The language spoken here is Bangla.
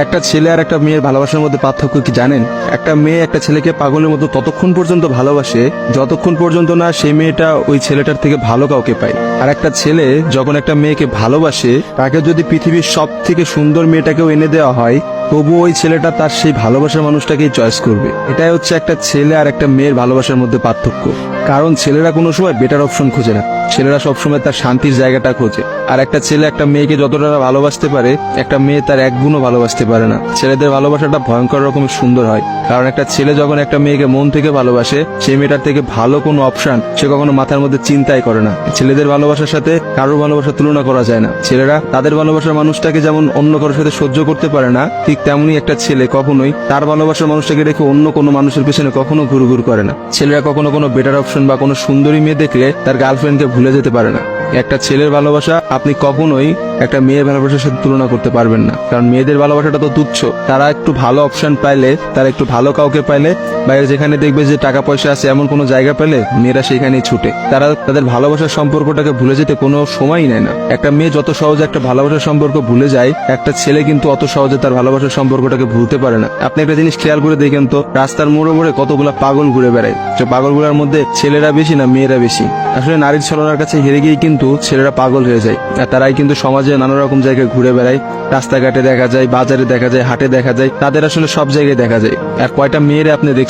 একটা ছেলে আর একটা মেয়ের ভালোবাসার মধ্যে পার্থক্য কি জানেন? একটা মেয়ে একটা ছেলেকে পাগলের মতো ততক্ষণ পর্যন্ত ভালোবাসে যতক্ষণ পর্যন্ত না সেই মেয়েটা ওই ছেলেটার থেকে ভালো কাউকে পায়। আর একটা ছেলে যখন একটা মেয়েকে ভালোবাসে, তাকে যদি পৃথিবীর সব থেকে সুন্দর মেয়েটাকেও এনে দেওয়া হয়, তবু ওই ছেলেটা তার সেই ভালোবাসার মানুষটাকেই চয়েস করবে। এটাই হচ্ছে একটা ছেলে আর একটা মেয়ের ভালোবাসার মধ্যে পার্থক্য। কারণ ছেলেরা কোনো সময় বেটার অপশন খোঁজে না, ছেলেরা সবসময় তার শান্তির জায়গাটা খোঁজে। আর একটা ছেলে একটা মেয়েকে যতটা ভালোবাসতে পারে, একটা মেয়ে তার এক গুণও ভালোবাসতে পারে না। ছেলেদের ভালোবাসাটা ভয়ঙ্কর রকমের সুন্দর হয়, কারণ একটা ছেলে যখন একটা মেয়েকে মন থেকে ভালোবাসে, সেই মেয়েটার থেকে ভালো কোনো অপশন সে কখনো মাথার মধ্যে চিন্তাই করে না। ছেলেদের ভালোবাসার সাথে কারোর ভালোবাসার তুলনা করা যায় না। ছেলেরা তাদের ভালোবাসার মানুষটাকে যেমন অন্য কারোর সাথে সহ্য করতে পারে না, ঠিক তেমনি একটা ছেলে কখনোই তার ভালোবাসার মানুষটাকে রেখে অন্য কোনো মানুষের পেছনে কখনো ঘুরঘুর করে না। ছেলেরা কখনো কোনো বেটার অপশন বা কোনো সুন্দরী মেয়ে দেখলে তার গার্লফ্রেন্ডকে ভুলে যেতে পারে না। একটা ছেলের ভালোবাসা আপনি কখনোই একটা মেয়ের ভালোবাসার সাথে তুলনা করতে পারবেন না, কারণ মেয়েদের ভালোবাসাটা তো তুচ্ছ। তারা একটু ভালো অপশন পাইলে, তারা একটু ভালো কাউকে পাইলে, বাইরে যেখানে দেখবে যে টাকা পয়সা আছে এমন কোনো জায়গা পেলে মেয়েরা সেখানেই ছুটে। তারা তাদের ভালোবাসার সম্পর্কটাকে ভুলে যেতে কোনো সময়ই নেয় না। একটা মেয়ে যত সহজে একটা ভালোবাসার সম্পর্ক ভুলে যায়, একটা ছেলে কিন্তু অত সহজে তার ভালোবাসার সম্পর্কটাকে ভুলতে পারে না। আপনি একটা জিনিস খেয়াল করে দেখেন তো, রাস্তার মোড়ে মোড়ে কতগুলা পাগল ঘুরে বেড়ায়। যে পাগলগুলোর মধ্যে ছেলেরা বেশি না মেয়েরা বেশি? আসলে নারীর ছলনার কাছে হেরে গিয়ে কিন্তু ছেলেরা পাগল হয়ে যায়। আর তারাই কিন্তু সমাজে নানা রকম জায়গায় ঘুরে বেড়ায়। রাস্তাঘাটে দেখা যায়, বাজারে দেখা যায়, হাটে দেখা যায়, তাদের আসলে সব জায়গায় দেখা যায়। আর কয়টা মেয়েরা আপনি দেখছেন